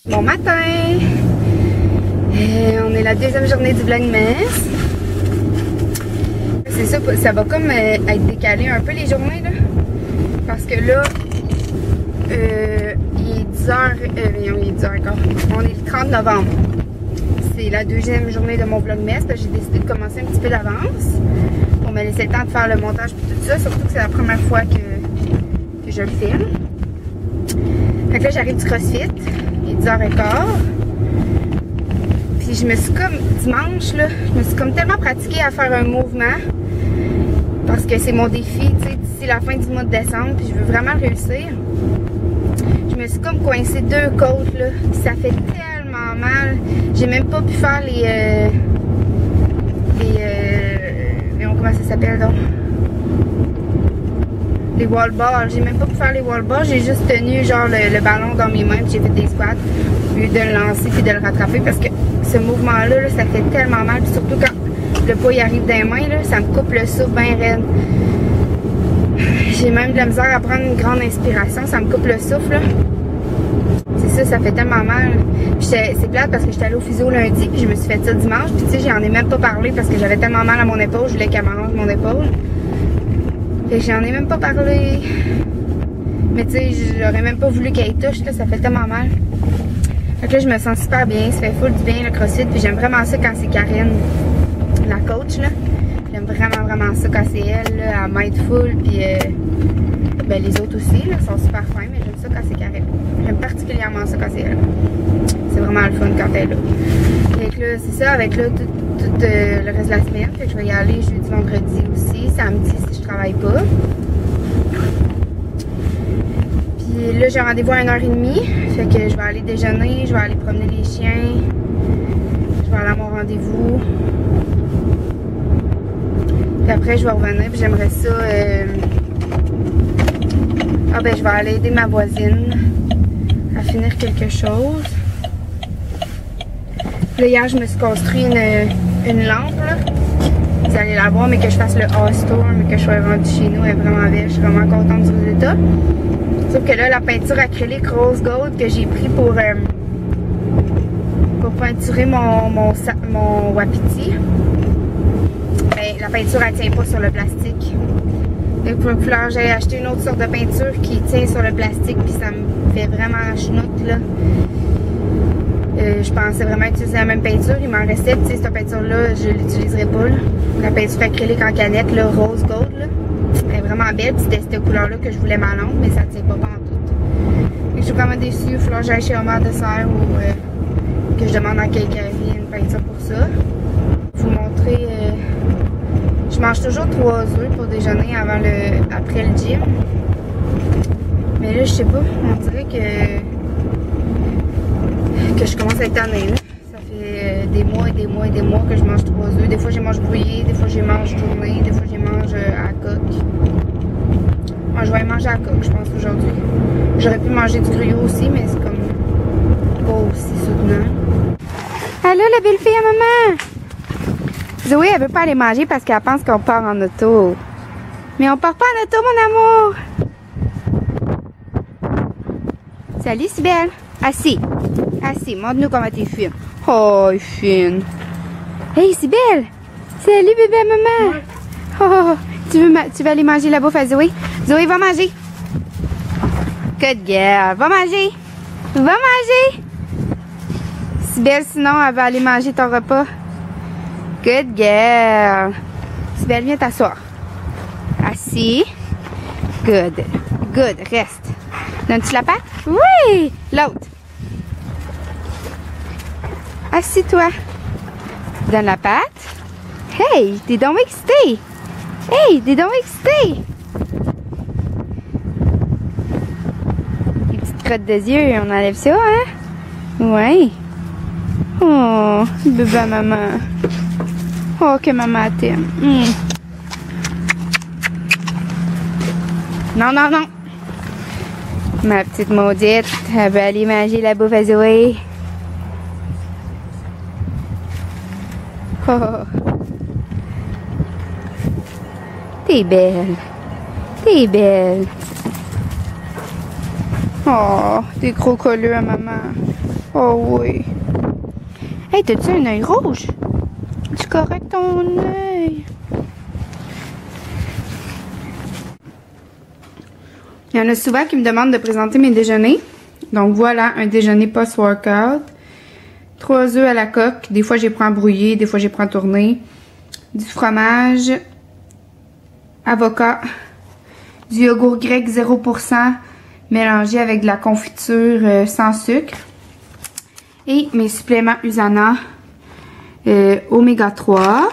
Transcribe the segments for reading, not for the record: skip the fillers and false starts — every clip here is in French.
Bon matin! On est la deuxième journée du Vlogmas. C'est ça, ça va comme être décalé un peu les journées là. Parce que là, il est 10h, il est 10h encore. On est le 30 novembre. C'est la deuxième journée de mon Vlogmas. J'ai décidé de commencer un petit peu d'avance pour me laisser le temps de faire le montage et tout ça. Surtout que c'est la première fois que je le filme. Fait que là, j'arrive du CrossFit. Il est 10h15. Puis je me suis comme, dimanche, là, je me suis comme tellement pratiquée à faire un mouvement. Parce que c'est mon défi, tu sais, d'ici la fin du mois de décembre. Puis je veux vraiment réussir. Je me suis comme coincée 2 côtes, là. Ça fait tellement mal. J'ai même pas pu faire comment ça s'appelle donc? Les wall balls. J'ai même pas pu faire les wall balls. J'ai juste tenu genre le ballon dans mes mains puis j'ai fait des squats au lieu de le lancer puis de le rattraper parce que ce mouvement-là, là, ça fait tellement mal. Puis surtout quand le poids y arrive des mains, là, ça me coupe le souffle bien raide. J'ai même de la misère à prendre une grande inspiration. Ça me coupe le souffle. C'est ça fait tellement mal. C'est plate parce que j'étais allée au physio lundi puis je me suis fait ça dimanche. Puis tu sais, j'en ai même pas parlé parce que j'avais tellement mal à mon épaule. Je voulais qu'elle m'arrange mon épaule. Et j'en ai même pas parlé. Mais tu sais, j'aurais même pas voulu qu'elle touche, là, ça fait tellement mal. Fait que là, je me sens super bien, ça fait full du bien le CrossFit. Puis j'aime vraiment ça quand c'est Karine, la coach, là. J'aime vraiment ça quand c'est elle, là, elle m'aide full. Puis ben, les autres aussi, là, sont super fins, mais j'aime ça quand c'est Karine. J'aime particulièrement ça quand c'est elle. C'est vraiment le fun quand elle est là. Fait que là, c'est ça, avec là, tout le reste de la semaine. Fait que je vais y aller jeudi, vendredi aussi, samedi si je travaille pas. Puis là, j'ai rendez-vous à 1h30. Fait que je vais aller déjeuner, je vais aller promener les chiens. Je vais aller à mon rendez-vous. Puis après, je vais revenir. Puis j'aimerais ça... Ah ben, je vais aller aider ma voisine à finir quelque chose. Là, hier, je me suis construit une lampe, là. Vous allez la voir, mais que je fasse le All-Store, mais que je sois vendue chez nous. Elle est vraiment belle. Je suis vraiment contente du résultat. Sauf que là, la peinture acrylique rose gold que j'ai pris pour peinturer mon wapiti, ben, la peinture, elle tient pas sur le plastique. Donc, il va falloir que j'aille acheter une autre sorte de peinture qui tient sur le plastique, puis ça me fait vraiment chenoute, là. Je pensais vraiment utiliser la même peinture. Il m'en restait, tu sais, cette peinture-là, je l'utiliserai pas, là. La peinture acrylique en canette, là, rose gold, là. Elle est vraiment belle, c'était cette couleur-là que je voulais ma lampe, mais ça ne tient pas pantoute. Je suis vraiment déçue. Il va falloir que j'aille chez Omar Dessert ou que je demande à quelqu'un une peinture pour ça. Je vais vous montrer. Je mange toujours 3 œufs pour déjeuner après le gym. Mais là, je sais pas, on dirait que je commence à être tannée, là. Ça fait des mois et des mois et des mois que je mange 3 œufs. Des fois, je mange brouillé, des fois, je mange tourné, des fois, je mange à coque. Moi, je vais manger à coque, je pense, aujourd'hui. J'aurais pu manger du gruyot aussi, mais c'est comme pas aussi soutenant. Allô, la belle fille à maman! Zoé, elle veut pas aller manger parce qu'elle pense qu'on part en auto. Mais on part pas en auto, mon amour! Salut, Sibelle! Assis! Assis, montre-nous comment t'es fine. Oh, fine! Hey, Sibelle! Salut, bébé à maman! Oh, tu veux aller manger la bouffe à Zoé? Zoé, va manger! Good girl! Va manger! Va manger! Sibelle, sinon, elle va aller manger ton repas. Good girl. Sibelle, viens t'asseoir. Assis. Good. Good. Reste. Donnes-tu la patte? Oui! L'autre. Assis-toi. Donne la patte. Hey, t'es donc excité. Hey, t'es donc excité. Les petites crottes de yeux, on enlève ça, hein? Oui. Oh, bébé à maman. Oh, que maman t'aime. Non, non, non. Ma petite maudite, elle va aller manger la bouffe à Zoé. Oh. T'es belle. T'es belle. Oh, t'es gros colleux à maman. Oh oui. Hey, t'as-tu un œil rouge? Tu correctes ton œil. Il y en a souvent qui me demandent de présenter mes déjeuners. Donc voilà, un déjeuner post-workout. 3 œufs à la coque. Des fois, je les prends brouillés, des fois, je les prends tournés. Du fromage. Avocat. Du yogourt grec 0% mélangé avec de la confiture sans sucre. Et mes suppléments Usana Oméga 3.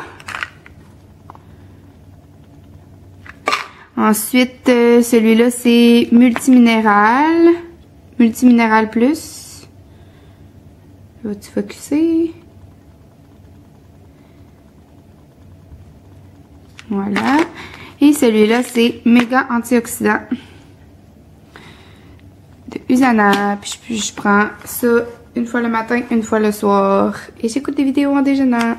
Ensuite, celui-là, c'est multiminéral. Multiminéral plus. Vas-tu focusser? Voilà. Et celui-là, c'est méga antioxydant. De Usana. Puis je prends ça une fois le matin, une fois le soir. Et j'écoute des vidéos en déjeunant.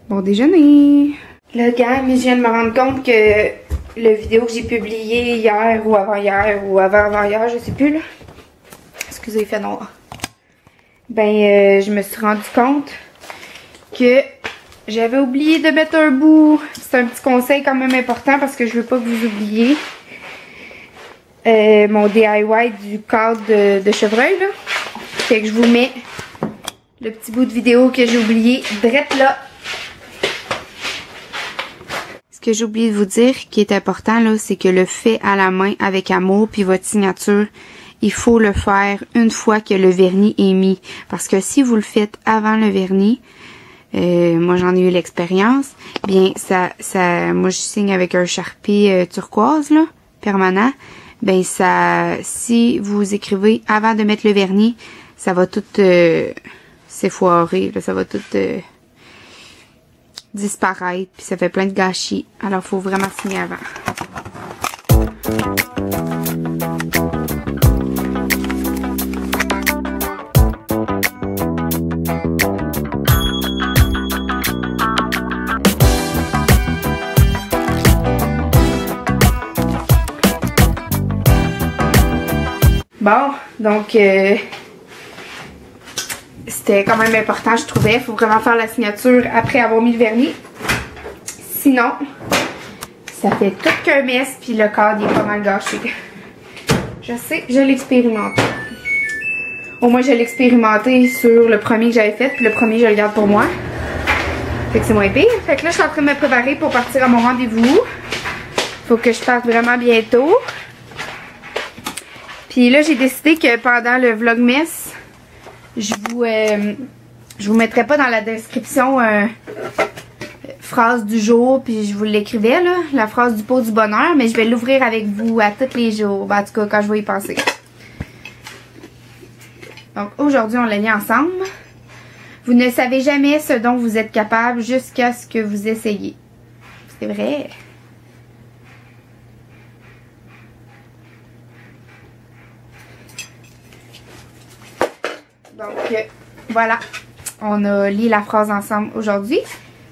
Bon déjeuner! Là, gang, je viens de me rendre compte que le vidéo que j'ai publié hier ou avant-hier, je sais plus là. Excusez, il fait noir. Ben, je me suis rendu compte que j'avais oublié de mettre un bout. C'est un petit conseil quand même important parce que je veux pas que vous oubliez mon DIY du cadre de chevreuil là. Fait que je vous mets le petit bout de vidéo que j'ai oublié direct là. Ce que j'ai oublié de vous dire qui est important là, c'est que le fait à la main avec amour puis votre signature, il faut le faire une fois que le vernis est mis. Parce que si vous le faites avant le vernis, moi j'en ai eu l'expérience, bien moi je signe avec un Sharpie turquoise là, permanent. Ben si vous écrivez avant de mettre le vernis, ça va tout s'effoirer, ça va tout disparaître, puis ça fait plein de gâchis. Alors faut vraiment signer avant. Bon, donc c'était quand même important, je trouvais. Il faut vraiment faire la signature après avoir mis le vernis. Sinon, ça fait tout qu'un mess, puis le cadre est pas mal gâché. Je sais, je l'ai expérimenté. Au moins, je l'ai expérimenté sur le premier que j'avais fait, puis le premier, je le garde pour moi. Fait que c'est moins pire. Fait que là, je suis en train de me préparer pour partir à mon rendez-vous. Faut que je parte vraiment bientôt. Puis là, j'ai décidé que pendant le Vlogmas, je vous mettrai pas dans la description phrase du jour, puis je vous l'écrivais là, la phrase du pot du bonheur, mais je vais l'ouvrir avec vous à tous les jours, ben, en tout cas quand je vais y penser. Donc aujourd'hui, on l'a mis ensemble. Vous ne savez jamais ce dont vous êtes capable jusqu'à ce que vous essayez. C'est vrai. Donc, voilà, on a lu la phrase ensemble aujourd'hui.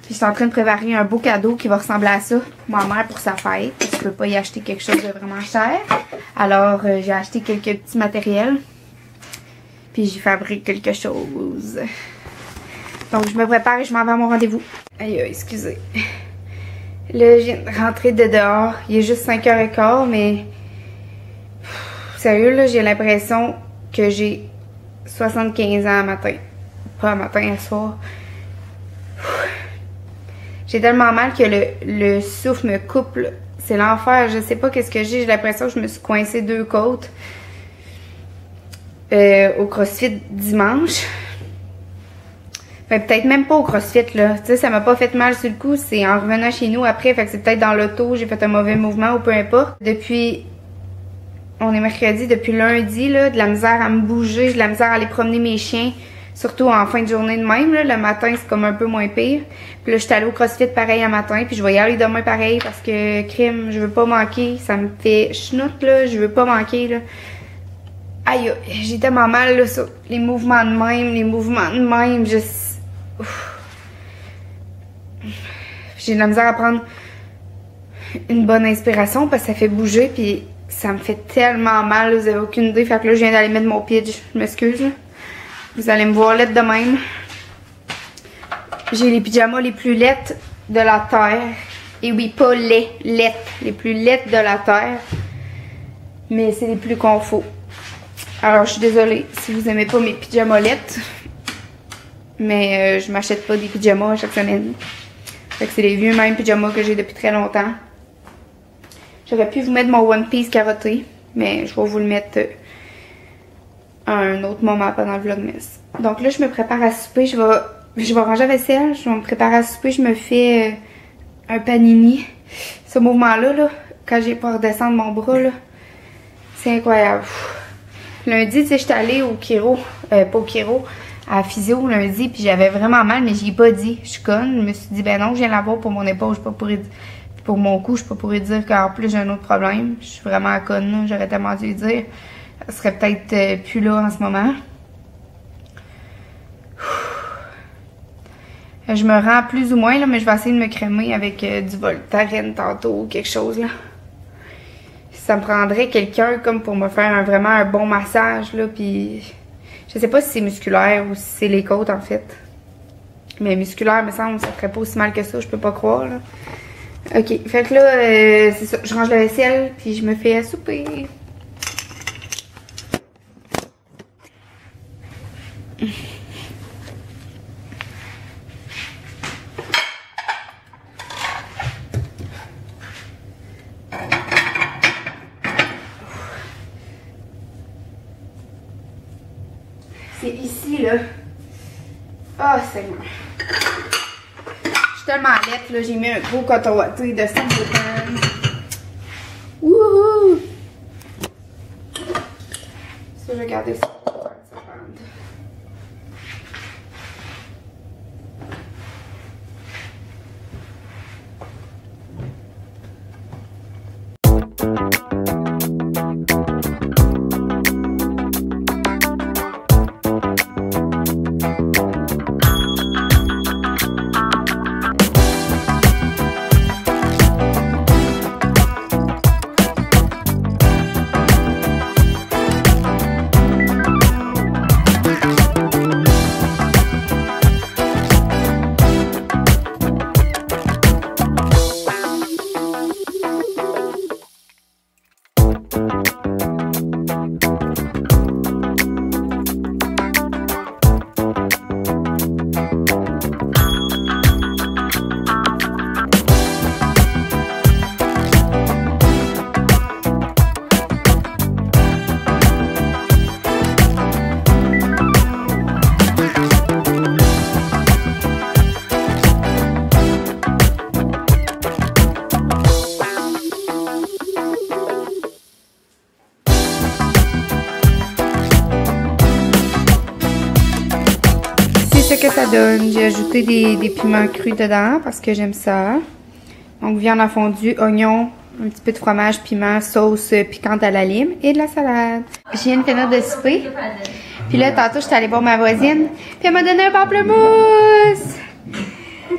Puis je suis en train de préparer un beau cadeau qui va ressembler à ça pour ma mère pour sa fête. Je ne peux pas y acheter quelque chose de vraiment cher. Alors, j'ai acheté quelques petits matériels. Puis j'y fabrique quelque chose. Donc, je me prépare et je m'en vais à mon rendez-vous. Aïe, excusez. Là, je viens de rentrer de dehors. Il est juste 5h15, mais... Sérieux, là, j'ai l'impression que j'ai 75 ans à matin. Pas à matin, à soir. J'ai tellement mal que le souffle me coupe. C'est l'enfer. Je sais pas qu'est-ce que j'ai. J'ai l'impression que je me suis coincée 2 côtes au CrossFit dimanche. Enfin, peut-être même pas au CrossFit, là. Tu sais, ça m'a pas fait mal sur le coup. C'est en revenant chez nous après. Fait que c'est peut-être dans l'auto, j'ai fait un mauvais mouvement ou peu importe. Depuis... On est mercredi, depuis lundi, là, de la misère à me bouger, de la misère à aller promener mes chiens. Surtout en fin de journée de même, là. Le matin, c'est comme un peu moins pire. Puis là, je suis allée au CrossFit pareil un matin. Puis je vais y aller demain pareil parce que, crime, je veux pas manquer. Ça me fait chenoute, là. Je veux pas manquer, là. Aïe, j'ai tellement mal, là, sur les mouvements de même, J'ai de la misère à prendre une bonne inspiration parce que ça fait bouger, puis ça me fait tellement mal, vous avez aucune idée. Fait que là, je viens d'aller mettre mon pied, je m'excuse, là. Vous allez me voir laide de même. J'ai les pyjamas les plus laides de la terre. Et oui, pas laides, les plus laides de la terre. Mais c'est les plus confos. Alors, je suis désolée si vous aimez pas mes pyjamas laides. Mais je m'achète pas des pyjamas chaque semaine. Fait que c'est les vieux mêmes pyjamas que j'ai depuis très longtemps. J'aurais pu vous mettre mon One Piece carotté. Mais je vais vous le mettre à un autre moment pendant le vlogmas. Donc là, je me prépare à souper. Je vais ranger la vaisselle. Je vais me préparer à souper. Je me fais un panini. Ce mouvement-là, là, quand j'ai pas redescendre mon bras, là, c'est incroyable. Lundi, tu sais, j'étais allée au chiro. Pas au chiro. À physio lundi, puis j'avais vraiment mal, mais j'y ai pas dit. Je suis conne. Je me suis dit, ben non, je viens l'avoir pour mon épaule, je suis pas pour mon cou, je suis pas pour dire qu'en plus j'ai un autre problème. Je suis vraiment conne, j'aurais tellement dû le dire. Ça serait peut-être plus là en ce moment. Je me rends plus ou moins, là, mais je vais essayer de me crémer avec du Voltaren tantôt ou quelque chose, là. Ça me prendrait quelqu'un comme pour me faire vraiment un bon massage, là, puis... Je sais pas si c'est musculaire ou si c'est les côtes, en fait. Mais musculaire, me semble, ça ferait pas aussi mal que ça, je peux pas croire, là. Ok, fait que là, c'est ça, je range la vaisselle, puis je me fais à souper. C'est ici, là. Oh, Seigneur. Je suis tellement laite, là. J'ai mis un gros coton ouaté de 5 boutons. Wouhou! Ça, je vais garder ça. Que ça donne. J'ai ajouté des piments crus dedans parce que j'aime ça. Donc viande en fondu, oignon, un petit peu de fromage, piment, sauce piquante à la lime et de la salade. J'ai une finir de souper. Puis là, tantôt, j'étais allée voir ma voisine. Puis elle m'a donné un pamplemousse.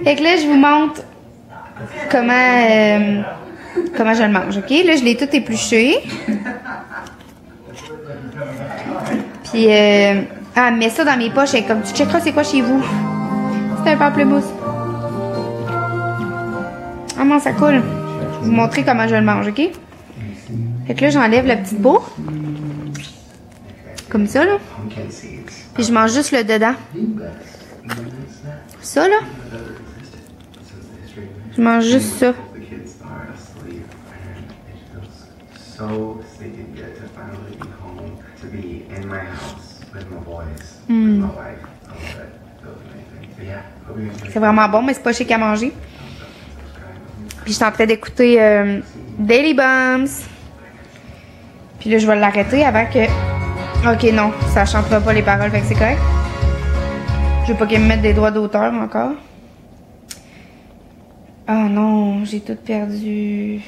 Fait que là, je vous montre comment je le mange, ok? Là, je l'ai tout épluché. Puis ah, mets ça dans mes poches et comme tu checkeras c'est quoi chez vous. C'est un pamplemousse. Ah non, ça coule. Je vais vous montrer comment je le mange, ok? Fait que là, j'enlève la petite peau. Comme ça, là. Puis je mange juste le dedans. Ça, là. Je mange juste ça. C'est vraiment bon, mais c'est pas chic à manger. Puis je suis en train d'écouter Daily Bums. Puis là, je vais l'arrêter avant que... Ok, non, ça chantera pas les paroles, fait que c'est correct. Je veux pas qu'elle me mette des droits d'auteur encore. Oh non, j'ai tout perdu.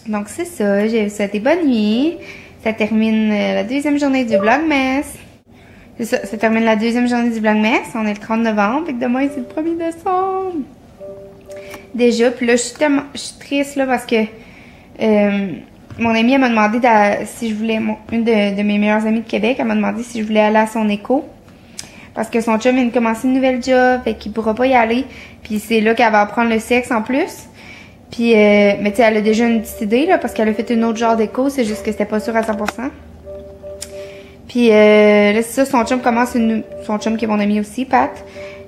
Donc c'est ça, j'ai souhaité bonne nuit. Ça termine la deuxième journée du Vlogmas. C'est ça, ça termine la deuxième journée du Vlogmas. On est le 30 novembre, et demain c'est le 1er décembre. Déjà, puis là je suis triste là parce que mon amie elle m'a demandé si je voulais, une de mes meilleures amies de Québec, elle m'a demandé si je voulais aller à son écho. Parce que son chum vient de commencer une nouvelle job, fait qu'il pourra pas y aller. Puis c'est là qu'elle va apprendre le sexe en plus. Puis, mais tu sais, elle a déjà une petite idée, là, parce qu'elle a fait une autre genre d'écho, c'est juste que c'était pas sûr à 100%. Puis là, c'est ça, son chum son chum qui est mon ami aussi, Pat,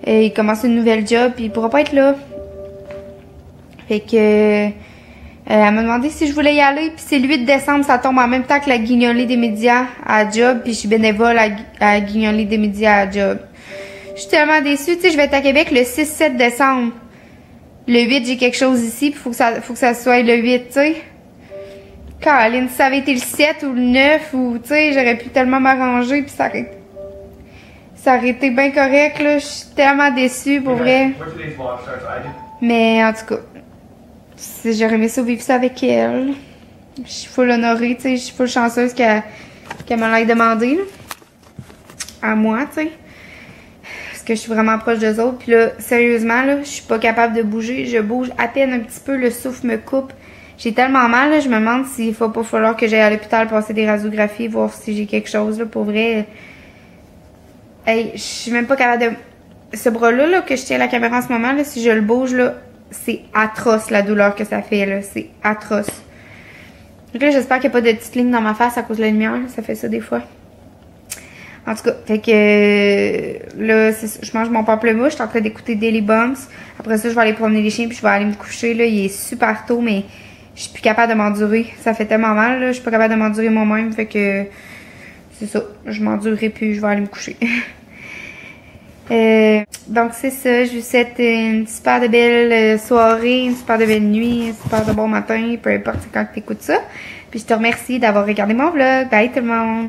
il commence une nouvelle job, puis il pourra pas être là. Fait que, elle m'a demandé si je voulais y aller, puis c'est le 8 décembre, ça tombe en même temps que la guignolée des médias à job, puis je suis bénévole à la guignolée des médias à job. Je suis tellement déçue, tu sais, je vais être à Québec le 6-7 décembre. Le 8, j'ai quelque chose ici, puis faut que ça soit le 8, tu sais. Caroline, si ça avait été le 7 ou le 9, ou, tu sais, j'aurais pu tellement m'arranger, puis ça aurait été bien correct, là. Je suis tellement déçue, pour vrai. Mais, en tout cas, j'aurais aimé ça vivre ça avec elle. Je suis full honorée, tu sais, je suis full chanceuse qu'elle me l'ait demandé, là. À moi, tu sais. Parce que je suis vraiment proche d'eux autres. Puis là, sérieusement, là, je suis pas capable de bouger. Je bouge à peine un petit peu, le souffle me coupe. J'ai tellement mal, là, je me demande s'il va pas falloir que j'aille à l'hôpital passer des radiographies, voir si j'ai quelque chose, là, pour vrai. Hey, je suis même pas capable de... Ce bras-là, là, que je tiens à la caméra en ce moment, là, si je le bouge, là, c'est atroce, la douleur que ça fait, là. C'est atroce. Donc là, j'espère qu'il n'y a pas de petites lignes dans ma face à cause de la lumière, là. Ça fait ça des fois. En tout cas, fait que là, je mange mon pamplemousse, je suis en train d'écouter Daily Bumps. Après ça, je vais aller promener les chiens, puis je vais aller me coucher, là. Il est super tôt, mais je suis plus capable de m'endurer. Ça fait tellement mal, là. Je suis pas capable de m'endurer moi-même, fait que c'est ça. Je m'endurerai plus, je vais aller me coucher. Donc c'est ça, je vous souhaite une super de belle soirée, une super de belle nuit, un super de bon matin, peu importe quand tu écoutes ça. Puis je te remercie d'avoir regardé mon vlog. Bye tout le monde!